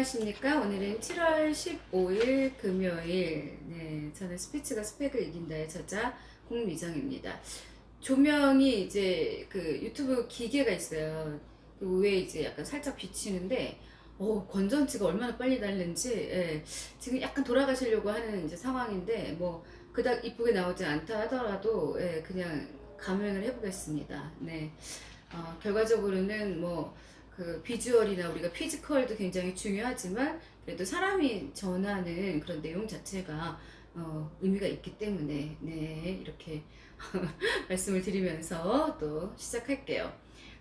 안녕하십니까. 오늘은 7월 15일 금요일. 네, 저는 스피치가 스펙을 이긴다의 저자 공미정입니다. 조명이 이제 그 유튜브 기계가 있어요. 그 위에 이제 약간 살짝 비치는데, 건전지가 얼마나 빨리 닳는지, 예, 지금 약간 돌아가시려고 하는 이제 상황인데, 뭐, 그닥 이쁘게 나오지 않다 하더라도, 예, 그냥 감행을 해보겠습니다. 네. 결과적으로는 뭐, 그 비주얼이나 우리가 피지컬도 굉장히 중요하지만 그래도 사람이 전하는 그런 내용 자체가 의미가 있기 때문에 네 이렇게 말씀을 드리면서 또 시작할게요.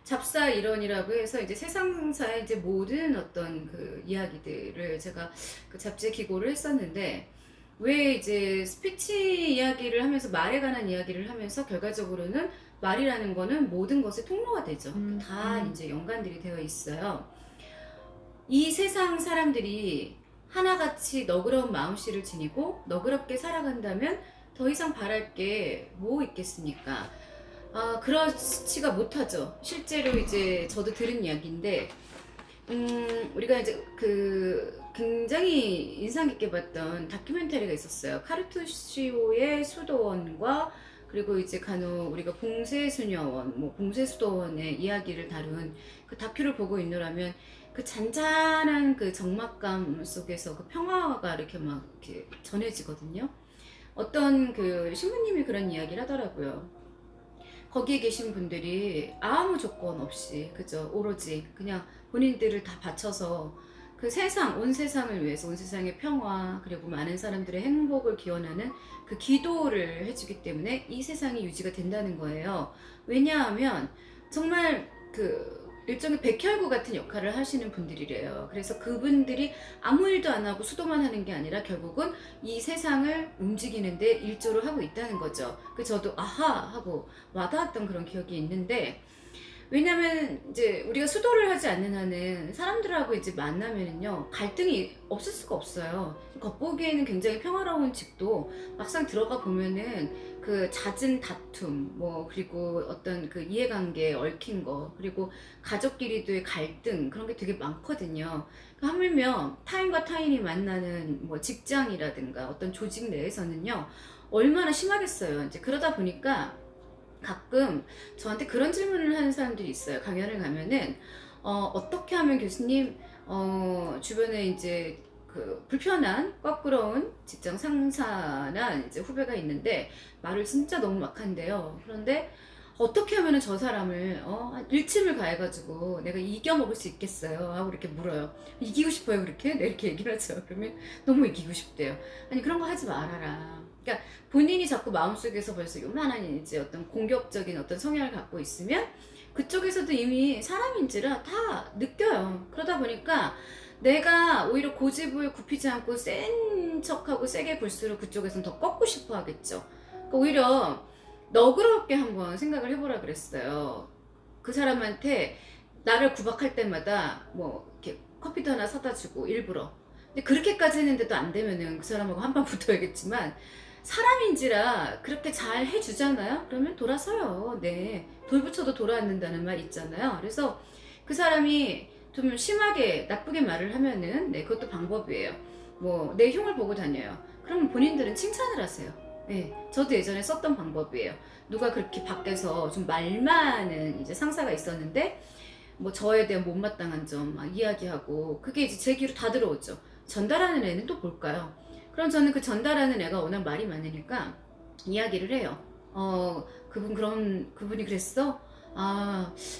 잡사 이론이라고 해서 이제 세상사의 이제 모든 어떤 그 이야기들을 제가 그 잡지에 기고를 했었는데 왜 이제 스피치 이야기를 하면서 말에 관한 이야기를 하면서 결과적으로는 말이라는 거는 모든 것의 통로가 되죠. 다 이제 연관들이 되어 있어요. 이 세상 사람들이 하나같이 너그러운 마음씨를 지니고 너그럽게 살아간다면 더 이상 바랄 게 뭐 있겠습니까? 그렇지가 못하죠. 실제로 이제 저도 들은 이야기인데, 우리가 이제 그 굉장히 인상 깊게 봤던 다큐멘터리가 있었어요. 카르투시오의 수도원과 그리고 이제 간혹 우리가 봉쇄수녀원, 뭐 봉쇄수도원의 이야기를 다룬 그 다큐를 보고 있노라면 그 잔잔한 그 적막감 속에서 그 평화가 이렇게 막 이렇게 전해지거든요. 어떤 그 신부님이 그런 이야기를 하더라고요. 거기에 계신 분들이 아무 조건 없이 그죠 오로지 그냥 본인들을 다 바쳐서 그 세상 온 세상을 위해서 온 세상의 평화 그리고 많은 사람들의 행복을 기원하는 그 기도를 해주기 때문에 이 세상이 유지가 된다는 거예요. 왜냐하면 정말 그 일종의 백혈구 같은 역할을 하시는 분들이래요. 그래서 그분들이 아무 일도 안 하고 수도만 하는 게 아니라 결국은 이 세상을 움직이는데 일조를 하고 있다는 거죠. 그 저도 아하 하고 와닿았던 그런 기억이 있는데 왜냐면 이제 우리가 수도를 하지 않는 한은 사람들하고 이제 만나면은요 갈등이 없을 수가 없어요. 겉보기에는 굉장히 평화로운 집도 막상 들어가 보면은 그 잦은 다툼 뭐 그리고 어떤 그 이해관계에 얽힌 거 그리고 가족끼리도의 갈등 그런 게 되게 많거든요. 하물며 타인과 타인이 만나는 뭐 직장이라든가 어떤 조직 내에서는요 얼마나 심하겠어요. 이제 그러다 보니까 가끔 저한테 그런 질문을 하는 사람들이 있어요. 강연을 가면은 어떻게 하면 교수님 주변에 이제 그 불편한 거꾸러운 직장 상사나 이제 후배가 있는데 말을 진짜 너무 막한대요. 그런데 어떻게 하면은 저 사람을 일침을 가해가지고 내가 이겨먹을 수 있겠어요? 하고 이렇게 물어요. 이기고 싶어요 그렇게? 네 이렇게 얘기를 하죠. 그러면 너무 이기고 싶대요. 아니 그런 거 하지 말아라. 그러니까 본인이 자꾸 마음속에서 벌써 요만한 이제 어떤 공격적인 어떤 성향을 갖고 있으면 그쪽에서도 이미 사람인지라 다 느껴요. 그러다 보니까 내가 오히려 고집을 굽히지 않고 센 척하고 세게 굴수록 그쪽에서는 더 꺾고 싶어 하겠죠. 그러니까 오히려 너그럽게 한번 생각을 해보라 그랬어요. 그 사람한테 나를 구박할 때마다 뭐 이렇게 커피도 하나 사다 주고 일부러. 근데 그렇게까지 했는데도 안 되면은 그 사람하고 한판 붙어야겠지만 사람인지라 그렇게 잘 해주잖아요. 그러면 돌아서요. 네, 돌부처도 돌아앉는다는 말 있잖아요. 그래서 그 사람이 좀 심하게 나쁘게 말을 하면은 네, 그것도 방법이에요. 뭐 내 흉을 보고 다녀요. 그러면 본인들은 칭찬을 하세요. 네, 저도 예전에 썼던 방법이에요. 누가 그렇게 밖에서 좀 말 많은 이제 상사가 있었는데 뭐 저에 대한 못마땅한 점 막 이야기하고 그게 이제 제 귀로 다 들어오죠. 전달하는 애는 또 볼까요? 그럼 저는 그 전달하는 애가 워낙 말이 많으니까 이야기를 해요. 그분이 그랬어?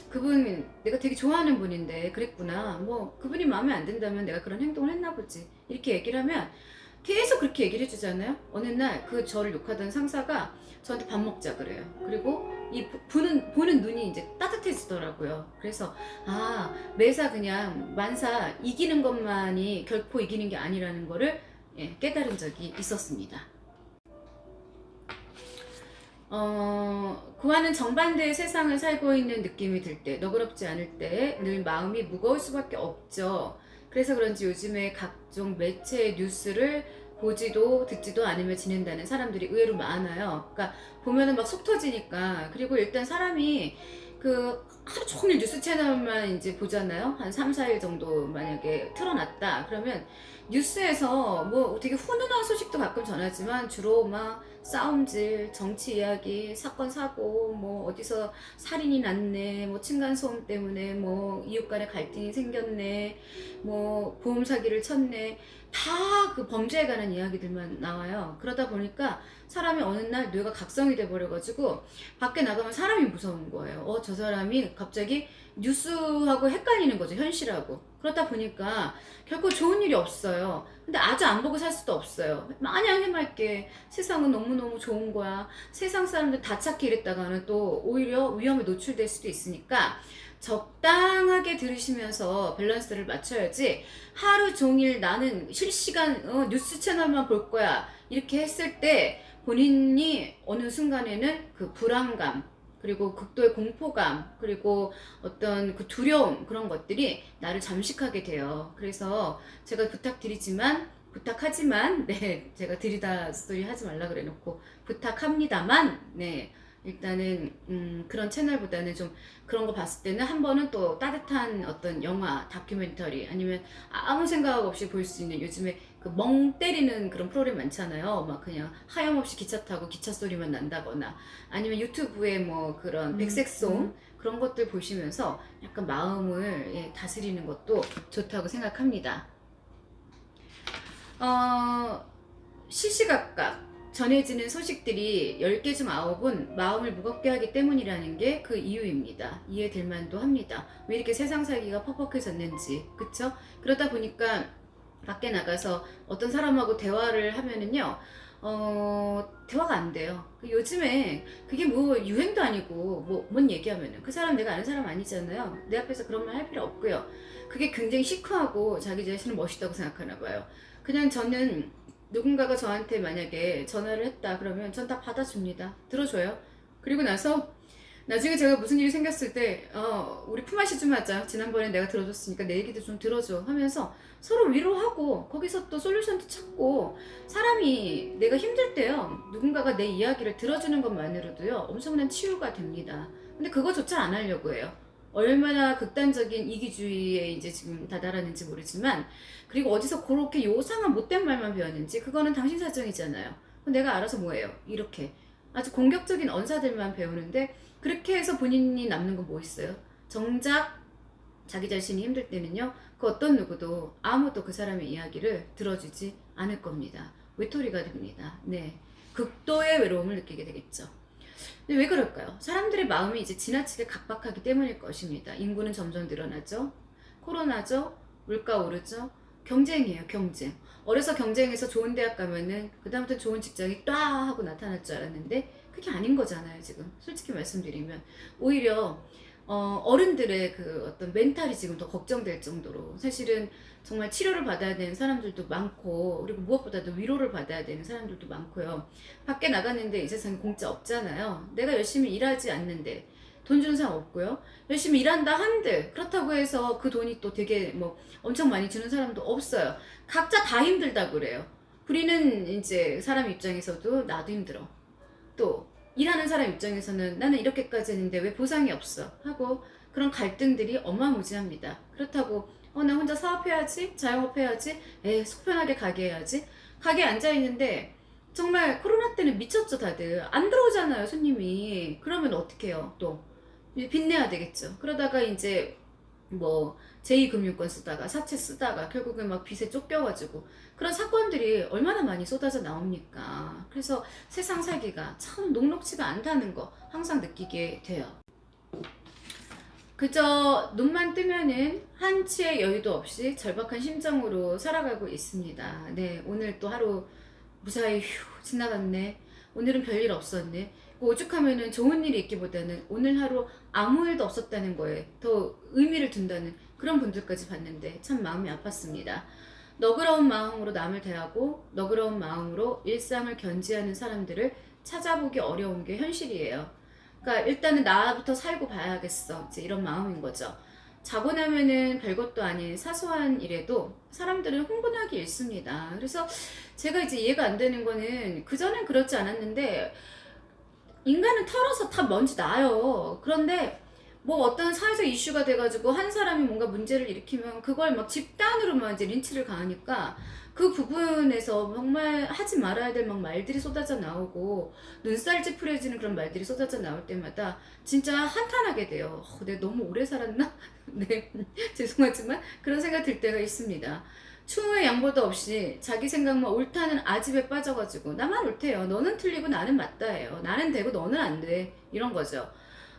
그분 내가 되게 좋아하는 분인데 그랬구나. 뭐 그분이 마음에 안 든다면 내가 그런 행동을 했나 보지. 이렇게 얘기를 하면 계속 그렇게 얘기를 해주잖아요. 어느 날 그 저를 욕하던 상사가 저한테 밥 먹자 그래요. 그리고 이 보는 눈이 이제 따뜻해지더라고요. 그래서 매사 그냥 만사 이기는 것만이 결코 이기는 게 아니라는 거를 깨달은 적이 있었습니다. 그와는 정반대의 세상을 살고 있는 느낌이 들 때, 너그럽지 않을 때 늘 마음이 무거울 수밖에 없죠. 그래서 그런지 요즘에 각종 매체의 뉴스를 보지도 듣지도 않으며 지낸다는 사람들이 의외로 많아요. 그러니까 보면은 막 속 터지니까. 그리고 일단 사람이 그 하루 종일 뉴스 채널만 이제 보잖아요. 한 3, 4일 정도 만약에 틀어놨다. 그러면 뉴스에서 뭐 되게 훈훈한 소식도 가끔 전하지만 주로 막 싸움질, 정치 이야기, 사건 사고, 뭐 어디서 살인이 났네, 뭐 층간소음 때문에 뭐 이웃 간에 갈등이 생겼네, 뭐 보험 사기를 쳤네, 다 그 범죄에 관한 이야기들만 나와요. 그러다 보니까 사람이 어느 날 뇌가 각성이 돼 버려가지고 밖에 나가면 사람이 무서운 거예요. 저 사람이 갑자기 뉴스하고 헷갈리는 거죠, 현실하고. 그러다 보니까 결코 좋은 일이 없어요. 근데 아주 안 보고 살 수도 없어요. 마냥 해맑게 세상은 너무너무 좋은 거야. 세상 사람들 다 착해 이랬다가는 또 오히려 위험에 노출될 수도 있으니까 적당하게 들으시면서 밸런스를 맞춰야지 하루 종일 나는 실시간 뉴스 채널만 볼 거야 이렇게 했을 때 본인이 어느 순간에는 그 불안감 그리고 극도의 공포감 그리고 어떤 그 두려움 그런 것들이 나를 잠식하게 돼요. 그래서 제가 부탁하지만 네 제가 들이다 스토리 하지 말라 그래 놓고 부탁합니다만 네 일단은 그런 채널보다는 좀 그런 거 봤을 때는 한 번은 또 따뜻한 어떤 영화, 다큐멘터리 아니면 아무 생각 없이 볼 수 있는 요즘에 그 멍 때리는 그런 프로그램 많잖아요. 막 그냥 하염없이 기차 타고 기차 소리만 난다거나 아니면 유튜브에 뭐 그런 백색송 그런 것들 보시면서 약간 마음을 다스리는 것도 좋다고 생각합니다. 시시각각 전해지는 소식들이 10개 중 9은 마음을 무겁게 하기 때문이라는 게 그 이유입니다. 이해될 만도 합니다. 왜 이렇게 세상 살기가 퍽퍽해졌는지 그쵸? 그러다 보니까 밖에 나가서 어떤 사람하고 대화를 하면은요 대화가 안 돼요. 요즘에 그게 뭐 유행도 아니고 뭔 얘기하면은 그 사람 내가 아는 사람 아니잖아요. 내 앞에서 그런 말 할 필요 없고요. 그게 굉장히 시크하고 자기 자신을 멋있다고 생각하나 봐요. 그냥 저는 누군가가 저한테 만약에 전화를 했다 그러면 전 다 받아줍니다. 들어줘요. 그리고 나서 나중에 제가 무슨 일이 생겼을 때 우리 품앗이 좀 하자. 지난번에 내가 들어줬으니까 내 얘기도 좀 들어줘 하면서 서로 위로하고 거기서 또 솔루션도 찾고 사람이 내가 힘들 때요. 누군가가 내 이야기를 들어주는 것만으로도요. 엄청난 치유가 됩니다. 근데 그거조차 안 하려고 해요. 얼마나 극단적인 이기주의에 이제 지금 다다랐는지 모르지만 그리고 어디서 그렇게 요상한 못된 말만 배웠는지 그거는 당신 사정이잖아요. 그럼 내가 알아서 뭐해요? 이렇게 아주 공격적인 언사들만 배우는데 그렇게 해서 본인이 남는 건 뭐 있어요? 정작 자기 자신이 힘들 때는요. 그 어떤 누구도 아무도 그 사람의 이야기를 들어주지 않을 겁니다. 외톨이가 됩니다. 네, 극도의 외로움을 느끼게 되겠죠. 근데 왜 그럴까요? 사람들의 마음이 이제 지나치게 각박하기 때문일 것입니다. 인구는 점점 늘어나죠. 코로나죠. 물가 오르죠. 경쟁이에요, 경쟁. 어려서 경쟁해서 좋은 대학 가면은 그다음부터 좋은 직장이 딱 하고 나타날 줄 알았는데 그게 아닌 거잖아요, 지금. 솔직히 말씀드리면 오히려 어른들의 그 어떤 멘탈이 지금 더 걱정될 정도로 사실은 정말 치료를 받아야 되는 사람들도 많고 그리고 무엇보다도 위로를 받아야 되는 사람들도 많고요. 밖에 나갔는데 이 세상에 공짜 없잖아요. 내가 열심히 일하지 않는데 돈 주는 사람 없고요. 열심히 일한다 한들 그렇다고 해서 그 돈이 또 되게 뭐 엄청 많이 주는 사람도 없어요. 각자 다 힘들다 그래요. 우리는 이제 사람 입장에서도 나도 힘들어. 또 일하는 사람 입장에서는 나는 이렇게까지 했는데 왜 보상이 없어 하고 그런 갈등들이 어마무지합니다. 그렇다고 나 혼자 사업해야지 자영업해야지 속 편하게 가게 해야지 가게에 앉아있는데 정말 코로나 때는 미쳤죠. 다들 안 들어오잖아요 손님이. 그러면 어떻게 해요? 또 빚내야 되겠죠. 그러다가 이제 뭐 제2금융권 쓰다가 사채 쓰다가 결국엔 막 빚에 쫓겨가지고 그런 사건들이 얼마나 많이 쏟아져 나옵니까. 그래서 세상 살기가 참 녹록지가 않다는 거 항상 느끼게 돼요. 그저 눈만 뜨면은 한치의 여유도 없이 절박한 심정으로 살아가고 있습니다. 네, 오늘 또 하루 무사히 휴 지나갔네. 오늘은 별일 없었네. 오죽하면은 좋은 일이 있기보다는 오늘 하루 아무 일도 없었다는 거에 더 의미를 둔다는 그런 분들까지 봤는데 참 마음이 아팠습니다. 너그러운 마음으로 남을 대하고 너그러운 마음으로 일상을 견지하는 사람들을 찾아보기 어려운 게 현실이에요. 그러니까 일단은 나부터 살고 봐야겠어. 이제 이런 마음인 거죠. 자고 나면은 별것도 아닌 사소한 일에도 사람들은 흥분하기 일쑤입니다. 그래서 제가 이제 이해가 안 되는 거는 그전엔 그렇지 않았는데 인간은 털어서 다 먼지 나요. 그런데 뭐 어떤 사회적 이슈가 돼가지고 한 사람이 뭔가 문제를 일으키면 그걸 막 집단으로만 이제 린치를 가하니까 그 부분에서 정말 하지 말아야 될 막 말들이 쏟아져 나오고 눈살 찌푸려지는 그런 말들이 쏟아져 나올 때마다 진짜 한탄하게 돼요. 내가 너무 오래 살았나? 네, 죄송하지만 그런 생각 들 때가 있습니다. 추후에 양보도 없이 자기 생각만 옳다는 아집에 빠져가지고 나만 옳대요. 너는 틀리고 나는 맞다예요. 나는 되고 너는 안 돼. 이런 거죠.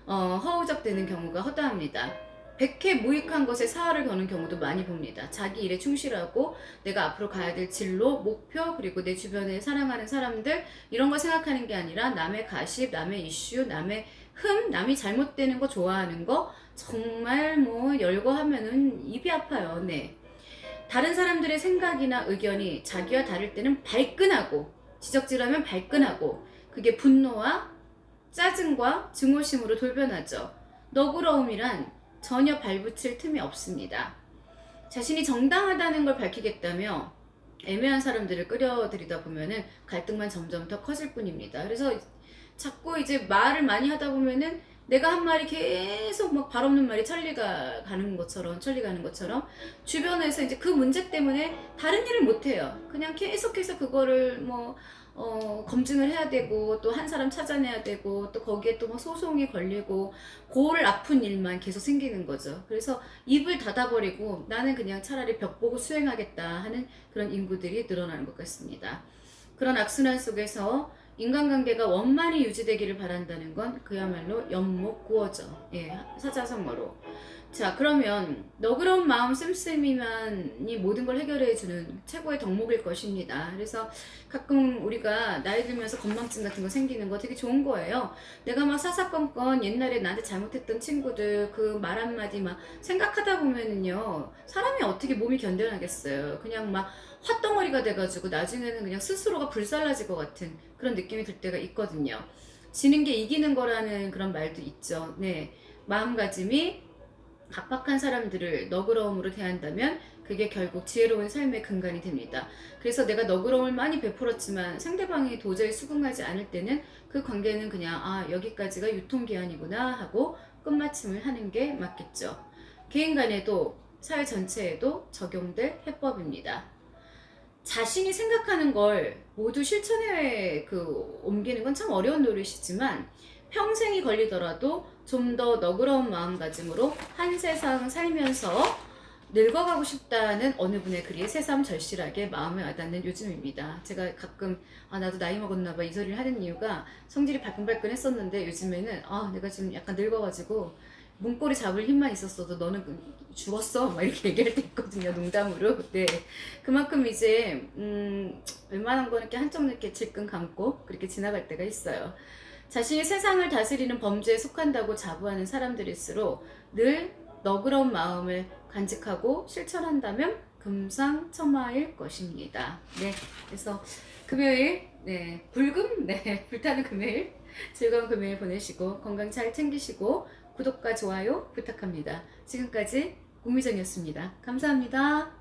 허우적대는 경우가 허다합니다. 백해 무익한 것에 사활을 거는 경우도 많이 봅니다. 자기 일에 충실하고 내가 앞으로 가야 될 진로, 목표, 그리고 내 주변에 사랑하는 사람들 이런 거 생각하는 게 아니라 남의 가십, 남의 이슈, 남의 남이 잘못되는 거 좋아하는 거 정말 뭐 열거하면은 입이 아파요. 네. 다른 사람들의 생각이나 의견이 자기와 다를 때는 발끈하고 지적질하면 발끈하고 그게 분노와 짜증과 증오심으로 돌변하죠. 너그러움이란 전혀 발붙일 틈이 없습니다. 자신이 정당하다는 걸 밝히겠다며 애매한 사람들을 끌어들이다 보면은 갈등만 점점 더 커질 뿐입니다. 그래서 자꾸 이제 말을 많이 하다 보면은 내가 한 말이 계속 막 발 없는 말이 천리 가는 것처럼 주변에서 이제 그 문제 때문에 다른 일을 못 해요. 그냥 계속해서 그거를 뭐 검증을 해야 되고 또 한 사람 찾아내야 되고 또 거기에 또 막 소송이 걸리고 골 아픈 일만 계속 생기는 거죠. 그래서 입을 닫아버리고 나는 그냥 차라리 벽 보고 수행하겠다 하는 그런 인구들이 늘어나는 것 같습니다. 그런 악순환 속에서 인간관계가 원만히 유지되기를 바란다는 건 그야말로 연목구어죠. 예, 사자성어로. 자, 그러면 너그러운 마음 씀씀이만이 모든 걸 해결해주는 최고의 덕목일 것입니다. 그래서 가끔 우리가 나이 들면서 건망증 같은 거 생기는 거 되게 좋은 거예요. 내가 막 사사건건 옛날에 나한테 잘못했던 친구들 그 말 한마디 막 생각하다 보면은요, 사람이 어떻게 몸이 견뎌나겠어요. 그냥 막 헛덩어리가 돼가지고 나중에는 그냥 스스로가 불살라질 것 같은 그런 느낌이 들 때가 있거든요. 지는 게 이기는 거라는 그런 말도 있죠. 네. 마음가짐이 각박한 사람들을 너그러움으로 대한다면 그게 결국 지혜로운 삶의 근간이 됩니다. 그래서 내가 너그러움을 많이 베풀었지만 상대방이 도저히 수긍하지 않을 때는 그 관계는 그냥 여기까지가 유통기한이구나 하고 끝마침을 하는 게 맞겠죠. 개인 간에도 사회 전체에도 적용될 해법입니다. 자신이 생각하는 걸 모두 실천에 옮기는 건 참 어려운 노릇이지만 평생이 걸리더라도 좀 더 너그러운 마음가짐으로 한 세상 살면서 늙어가고 싶다는 어느 분의 글이 새삼 절실하게 마음에 와닿는 요즘입니다. 제가 가끔 나도 나이 먹었나 봐 이 소리를 하는 이유가 성질이 발끈발끈 했었는데 요즘에는 내가 지금 약간 늙어가지고 문고리 잡을 힘만 있었어도 너는 죽었어 막 이렇게 얘기할 때 있거든요. 농담으로. 네, 그만큼 이제 웬만한 거는 이렇게 한쪽 늦게 질끈 감고 그렇게 지나갈 때가 있어요. 자신이 세상을 다스리는 범주에 속한다고 자부하는 사람들일수록 늘 너그러운 마음을 간직하고 실천한다면 금상첨화일 것입니다. 네, 그래서 금요일, 네, 불타는 금요일, 즐거운 금요일 보내시고 건강 잘 챙기시고 구독과 좋아요 부탁합니다. 지금까지 공미정이었습니다. 감사합니다.